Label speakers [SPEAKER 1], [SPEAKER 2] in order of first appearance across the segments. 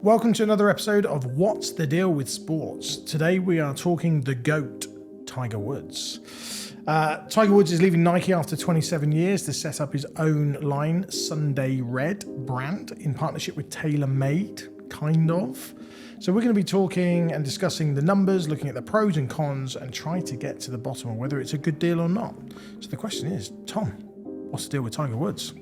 [SPEAKER 1] Welcome to another episode of What's the Deal with Sports. Today we are talking the GOAT, Tiger Woods. Tiger Woods is leaving Nike after 27 years to set up his own line, Sunday Red brand, in partnership with TaylorMade, kind of. So we're going to be talking and discussing the numbers, looking at the pros and cons, and try to get to the bottom of whether it's a good deal or not. So the question is, Tom, what's the deal with Tiger Woods?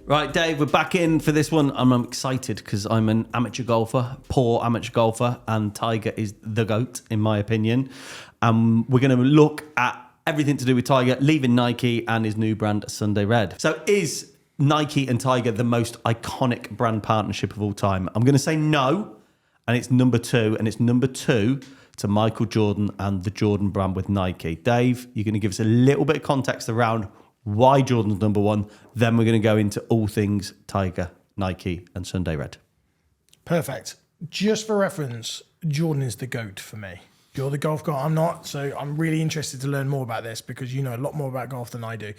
[SPEAKER 2] Right, Dave, we're back in for this one. I'm excited because I'm an amateur golfer, poor amateur golfer, and Tiger is the GOAT, in my opinion. We're going to look at everything to do with Tiger leaving Nike and his new brand, Sunday Red. So is Nike and Tiger the most iconic brand partnership of all time? I'm going to say no, and it's number two, to Michael Jordan and the Jordan brand with Nike. Dave, you're going to give us a little bit of context around why Jordan's number one. Then we're going to go into all things Tiger, Nike, and Sunday Red.
[SPEAKER 1] Perfect. Just for reference, Jordan is the GOAT for me. You're the golf guy, I'm not, so I'm really interested to learn more about this because you know a lot more about golf than I do.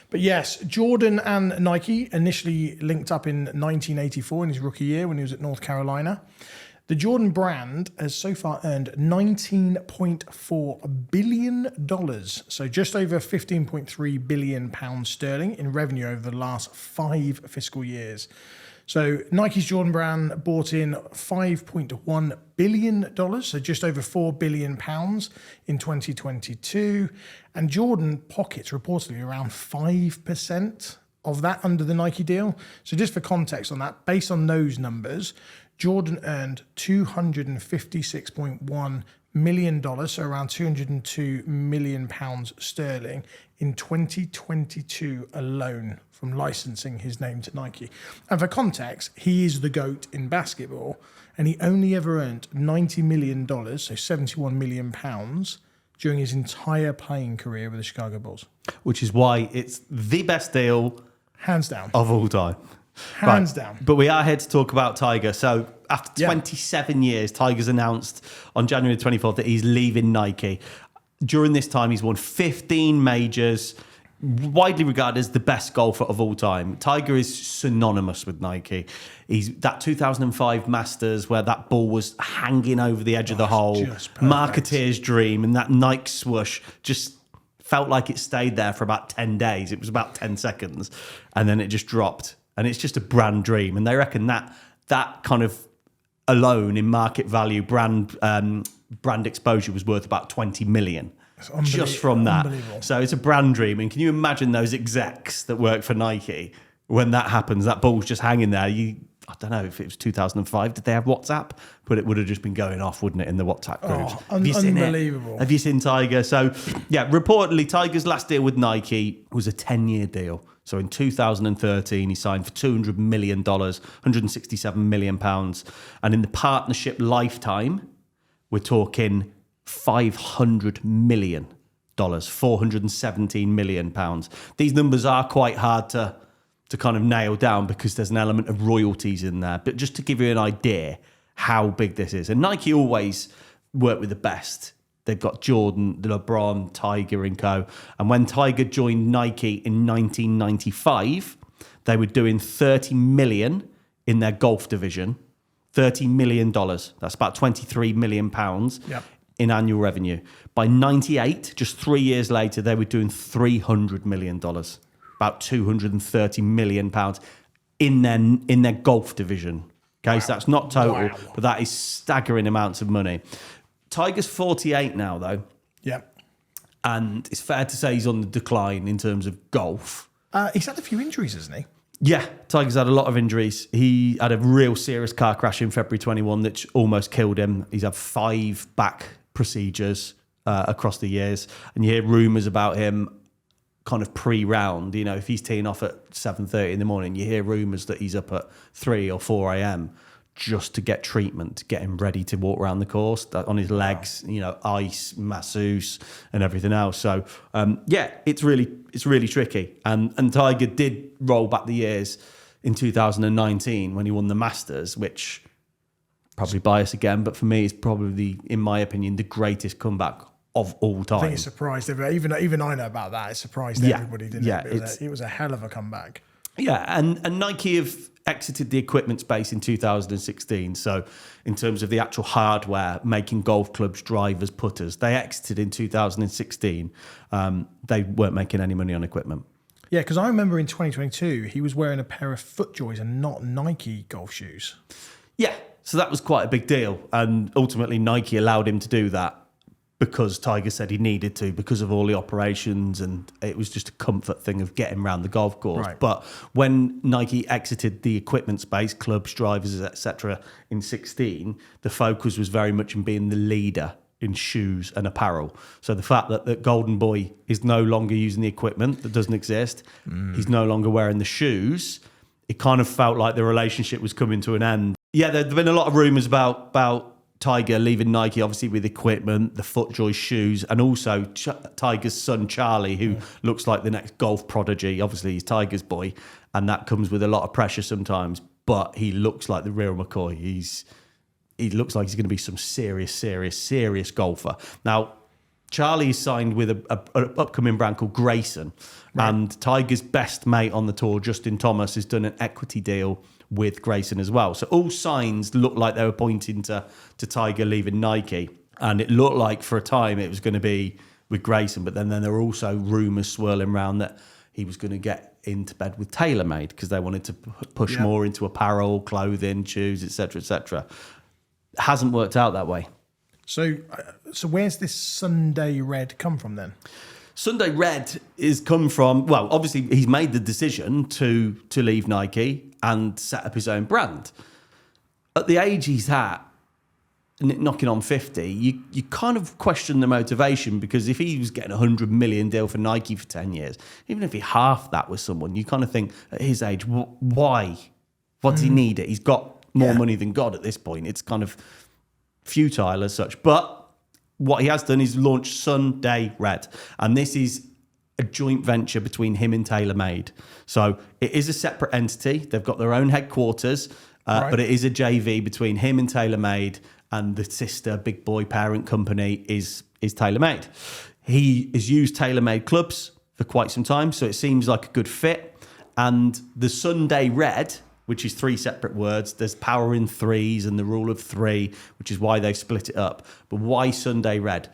[SPEAKER 1] But yes, Jordan and Nike initially linked up in 1984 in his rookie year when he was at North Carolina. The Jordan brand has so far earned $19.4 billion, so just over 15.3 billion pounds sterling in revenue over the last 5 fiscal years. So Nike's Jordan brand bought in $5.1 billion, so just over 4 billion pounds in 2022. And Jordan pockets reportedly around 5% of that under the Nike deal. So just for context on that, based on those numbers, Jordan earned $256.1 million, so around 202 million pounds sterling in 2022 alone from licensing his name to Nike. And for context, he is the GOAT in basketball, and he only ever earned $90 million, so 71 million pounds, during his entire playing career with the Chicago Bulls.
[SPEAKER 2] Which is why it's the best deal,
[SPEAKER 1] hands down,
[SPEAKER 2] of all time.
[SPEAKER 1] Hands down.
[SPEAKER 2] But we are here to talk about Tiger. So after 27 years, Tiger's announced on January 24th that he's leaving Nike. During this time, he's won 15 majors, widely regarded as the best golfer of all time. Tiger is synonymous with Nike. He's that 2005 Masters where that ball was hanging over the edge of the hole, marketeer's dream, and that Nike swoosh just felt like it stayed there for about 10 days. It was about 10 seconds, and then it just dropped. And it's just a brand dream. And they reckon that kind of alone in market value, brand exposure was worth about 20 million just from that. So it's a brand dream. And can you imagine those execs that work for Nike when that happens? That ball's just hanging there. I don't know if it was 2005. Did they have WhatsApp? But it would have just been going off, wouldn't it, in the WhatsApp groups?
[SPEAKER 1] Have you seen unbelievable.
[SPEAKER 2] It? Have you seen Tiger? So, yeah, reportedly, Tiger's last deal with Nike was a 10-year deal. So in 2013, he signed for $200 million, 167 million pounds. And in the partnership lifetime, we're talking $500 million, 417 million pounds. These numbers are quite hard to kind of nail down because there's an element of royalties in there. But just to give you an idea how big this is. And Nike always work with the best. They've got Jordan, LeBron, Tiger and co. And when Tiger joined Nike in 1995, they were doing 30 million in their golf division. $30 million. That's about 23 million pounds in annual revenue. By 98, just 3 years later, they were doing $300 million. About 230 million pounds in their golf division. Okay, so that's not total, but that is staggering amounts of money. Tiger's 48 now, though.
[SPEAKER 1] Yeah.
[SPEAKER 2] And it's fair to say he's on the decline in terms of golf.
[SPEAKER 1] He's had a few injuries, hasn't he?
[SPEAKER 2] Yeah, Tiger's had a lot of injuries. He had a real serious car crash in February 21 that almost killed him. He's had 5 back procedures across the years. And you hear rumours about him kind of pre-round. You know, if he's teeing off at 7:30 in the morning, you hear rumours that he's up at 3 or 4 a.m. just to get treatment, to get him ready to walk around the course on his legs, you know, ice, masseuse and everything else. So, it's really tricky. And Tiger did roll back the years in 2019 when he won the Masters, which probably biased again, but for me, is probably, in my opinion, the greatest comeback of all
[SPEAKER 1] I
[SPEAKER 2] time.
[SPEAKER 1] think it surprised everybody. Even I know about that. It surprised everybody, didn't
[SPEAKER 2] yeah,
[SPEAKER 1] it? It was a hell of a comeback.
[SPEAKER 2] Yeah, and Nike have exited the equipment space in 2016. So in terms of the actual hardware, making golf clubs, drivers, putters, they exited in 2016. They weren't making any money on equipment.
[SPEAKER 1] Yeah, because I remember in 2022, he was wearing a pair of FootJoys and not Nike golf shoes.
[SPEAKER 2] Yeah, so that was quite a big deal. And ultimately, Nike allowed him to do that because Tiger said he needed to, because of all the operations, and it was just a comfort thing of getting around the golf course.
[SPEAKER 1] Right.
[SPEAKER 2] But when Nike exited the equipment space, clubs, drivers, etc., in 16, the focus was very much in being the leader in shoes and apparel. So the fact that Golden Boy is no longer using the equipment that doesn't exist, he's no longer wearing the shoes, it kind of felt like the relationship was coming to an end. Yeah, there've been a lot of rumours about Tiger leaving Nike, obviously with equipment, the FootJoy shoes, and also Tiger's son Charlie, who looks like the next golf prodigy. Obviously, he's Tiger's boy, and that comes with a lot of pressure sometimes. But he looks like the real McCoy. He looks like he's going to be some serious golfer. Now, Charlie is signed with an upcoming brand called Grayson, and Tiger's best mate on the tour, Justin Thomas, has done an equity deal with Grayson as well. So all signs look like they were pointing to Tiger leaving Nike. And it looked like for a time it was going to be with Grayson, but then there were also rumours swirling around that he was going to get into bed with TaylorMade because they wanted to push more into apparel, clothing, shoes, etc., etc. Hasn't worked out that way.
[SPEAKER 1] So where's this Sunday Red come from then?
[SPEAKER 2] Sunday Red is come from, well, obviously he's made the decision to leave Nike and set up his own brand. At the age he's at, knocking on 50, you kind of question the motivation, because if he was getting a $100 million deal for Nike for 10 years, even if he halved that with someone, you kind of think at his age, why? What does he need it? He's got more money than God at this point. It's kind of futile as such. But what he has done is launched Sunday Red, and this is a joint venture between him and TaylorMade. So it is a separate entity. They've got their own headquarters, but it is a JV between him and TaylorMade, and the sister big boy parent company is TaylorMade. He has used TaylorMade clubs for quite some time, so it seems like a good fit. And the Sunday Red, which is three separate words. There's power in threes and the rule of three, which is why they've split it up. But why Sunday Red?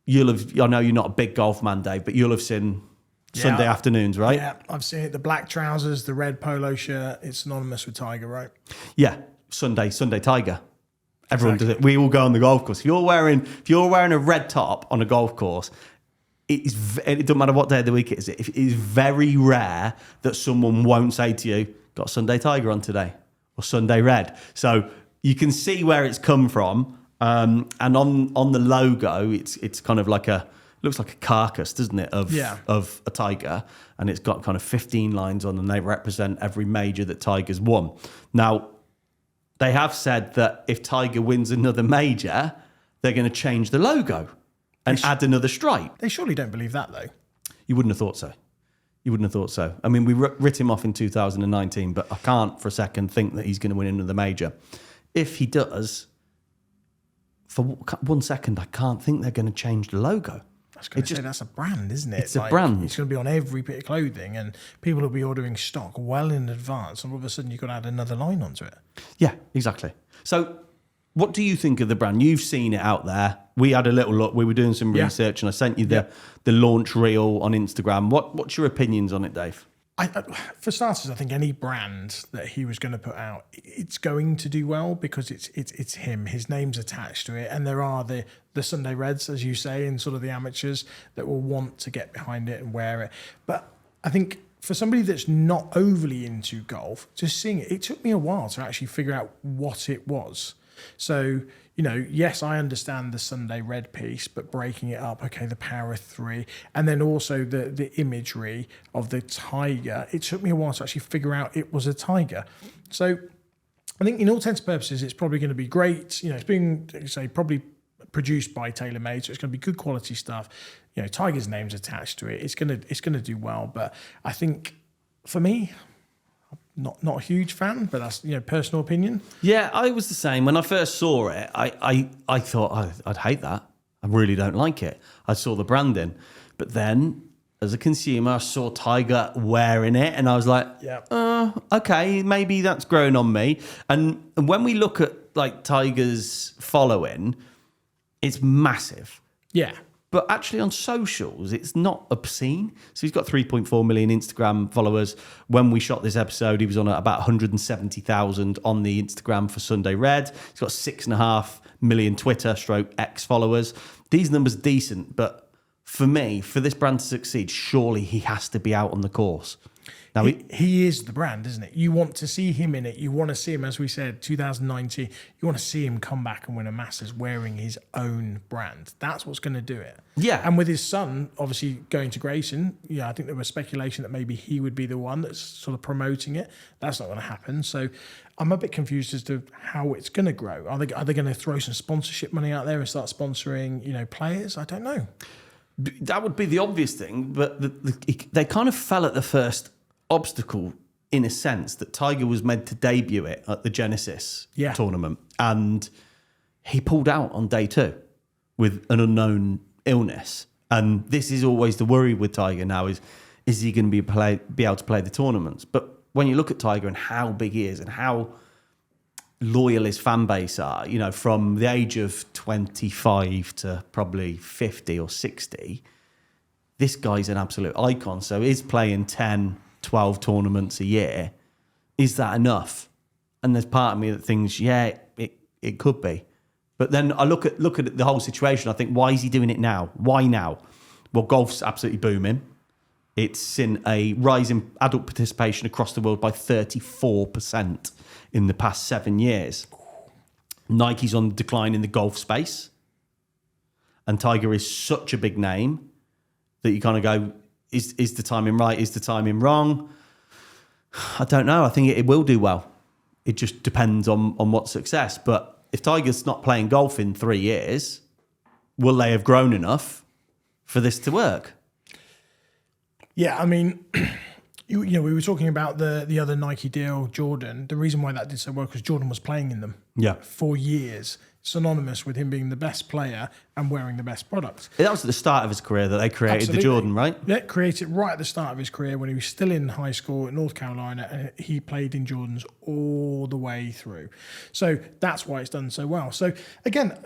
[SPEAKER 2] I know you're not a big golf man, Dave, but you'll have seen Sunday afternoons, right?
[SPEAKER 1] Yeah, I've seen it. The black trousers, the red polo shirt. It's synonymous with Tiger, right?
[SPEAKER 2] Yeah, Sunday Tiger. Everyone does it. We all go on the golf course. If you're wearing a red top on a golf course, it doesn't matter what day of the week it is. It is very rare that someone won't say to you, "Got Sunday Tiger on today," or Sunday Red. So you can see where it's come from. And on the logo, it's kind of like looks like a carcass, doesn't it, of a tiger, and it's got kind of 15 lines on, and they represent every major that Tiger's won. Now, they have said that if Tiger wins another major, they're going to change the logo and add another stripe.
[SPEAKER 1] They surely don't believe that, though.
[SPEAKER 2] You wouldn't have thought so. You wouldn't have thought so. I mean, we writ him off in 2019, but I can't for a second think that he's going to win another major. If he does, for 1 second, I can't think they're going to change the logo.
[SPEAKER 1] I was going to say, that's a brand, isn't it?
[SPEAKER 2] It's a brand.
[SPEAKER 1] It's going to be on every bit of clothing, and people will be ordering stock well in advance, and all of a sudden you've got to add another line onto it.
[SPEAKER 2] Yeah, exactly. So what do you think of the brand? You've seen it out there. We had a little look. We were doing some research, and I sent you the launch reel on Instagram. What's your opinions on it, Dave?
[SPEAKER 1] For starters, I think any brand that he was going to put out, it's going to do well because it's him. His name's attached to it, and there are the Sunday Reds, as you say, and sort of the amateurs that will want to get behind it and wear it. But I think for somebody that's not overly into golf, just seeing it took me a while to actually figure out what it was. So, yes, I understand the Sunday Red piece, but breaking it up, okay, the power of three, and then also the imagery of the tiger, it took me a while to actually figure out it was a tiger. So I think in all intents and purposes, it's probably going to be great. It's being, probably produced by TaylorMade, so it's going to be good quality stuff. Tiger's name's attached to it. It's going to do well, but I think for me, not a huge fan, but that's personal opinion.
[SPEAKER 2] Yeah, I was the same. When I first saw it, I thought I'd hate that. I really don't like it. I saw the branding. But then, as a consumer, I saw Tiger wearing it, and I was like, okay, maybe that's growing on me. And when we look at like Tiger's following, it's massive.
[SPEAKER 1] Yeah.
[SPEAKER 2] But actually on socials, it's not obscene. So he's got 3.4 million Instagram followers. When we shot this episode, he was on about 170,000 on the Instagram for Sunday Red. He's got 6.5 million Twitter / X followers. These numbers are decent, but for me, for this brand to succeed, surely he has to be out on the course. Now
[SPEAKER 1] he is the brand, isn't it? You want to see him in it. You want to see him, as we said, 2019. You want to see him come back and win a Masters wearing his own brand. That's what's going to do it.
[SPEAKER 2] Yeah.
[SPEAKER 1] And with his son, obviously, going to Grayson, I think there was speculation that maybe he would be the one that's sort of promoting it. That's not going to happen. So I'm a bit confused as to how it's going to grow. Are they going to throw some sponsorship money out there and start sponsoring, players? I don't know.
[SPEAKER 2] That would be the obvious thing, but they kind of fell at the first obstacle in a sense that Tiger was meant to debut it at the Genesis tournament, and he pulled out on day 2 with an unknown illness. And this is always the worry with Tiger now: is he going to be able to play the tournaments? But when you look at Tiger and how big he is and how loyal his fan base are, from the age of 25 to probably 50 or 60, this guy's an absolute icon. So he's playing 10, 12 tournaments a year. Is that enough? And there's part of me that thinks, it could be. But then I look at the whole situation. I think, why is he doing it now? Why now? Well, golf's absolutely booming. It's seen a rise in adult participation across the world by 34% in the past 7 years. Nike's on the decline in the golf space. And Tiger is such a big name that you kind of go, is the timing right? Is the timing wrong? I don't know. I think it will do well. It just depends on what success. But if Tiger's not playing golf in 3 years, will they have grown enough for this to work?
[SPEAKER 1] Yeah, I mean, we were talking about the other Nike deal, Jordan. The reason why that did so well because Jordan was playing in them for years, synonymous with him being the best player and wearing the best products.
[SPEAKER 2] That was at the start of his career that they created the Jordan, right?
[SPEAKER 1] Yeah, created right at the start of his career when he was still in high school at North Carolina, and he played in Jordans all the way through. So that's why it's done so well. So again,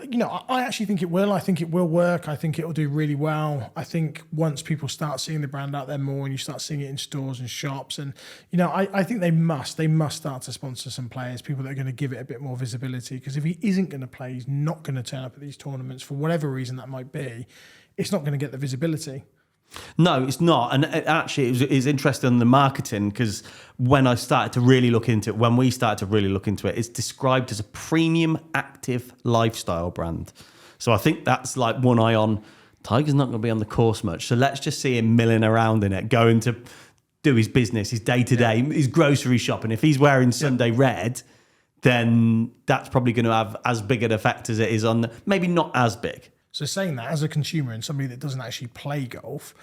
[SPEAKER 1] I actually think it will. I think it will work. I think it will do really well. I think once people start seeing the brand out there more and you start seeing it in stores and shops, and I think they must start to sponsor some players, people that are going to give it a bit more visibility, because if he isn't going to play, he's not going to turn up at these tournaments for whatever reason that might be, it's not going to get the visibility.
[SPEAKER 2] No, it's not. And actually, it was interesting in the marketing, because when we started to really look into it, it's described as a premium active lifestyle brand. So I think that's like one eye on Tiger's not going to be on the course much. So let's just see him milling around in it, going to do his business, his day-to-day, his grocery shopping. If he's wearing Sunday Red, then that's probably going to have as big an effect as it is on, maybe not as big.
[SPEAKER 1] So saying that, as a consumer and somebody that doesn't actually play golf,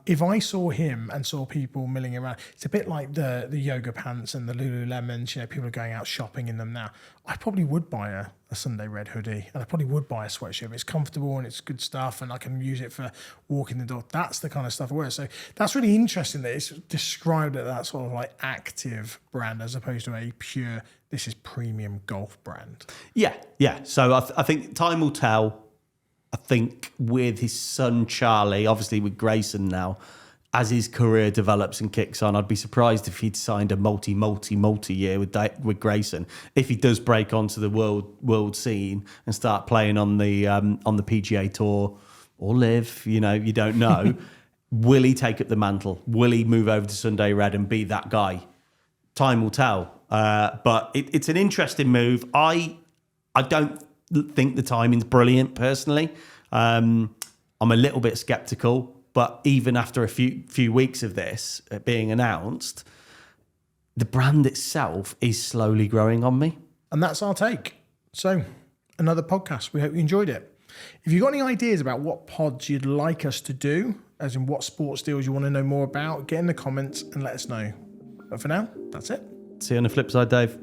[SPEAKER 1] if I saw him and saw people milling around, it's a bit like the yoga pants and the Lululemons, people are going out shopping in them now. I probably would buy a Sunday Red hoodie, and I probably would buy a sweatshirt if it's comfortable and it's good stuff and I can use it for walking the dog. That's the kind of stuff I wear. So that's really interesting that it's described as that sort of like active brand as opposed to a pure, this is premium golf brand.
[SPEAKER 2] Yeah. So I think time will tell. I think with his son Charlie, obviously with Grayson now, as his career develops and kicks on, I'd be surprised if he'd signed a multi-year with Grayson. If he does break onto the world scene and start playing on the PGA Tour or live, you don't know. Will he take up the mantle? Will he move over to Sunday Red and be that guy? Time will tell. But it's an interesting move. I don't think the timing's brilliant personally. I'm a little bit skeptical, but even after a few weeks of this being announced, the brand itself is slowly growing on me.
[SPEAKER 1] And that's our take. So another podcast. We hope you enjoyed it. If you've got any ideas about what pods you'd like us to do, as in what sports deals you want to know more about, get in the comments and let us know. But for now, that's it.
[SPEAKER 2] See you on the flip side, Dave.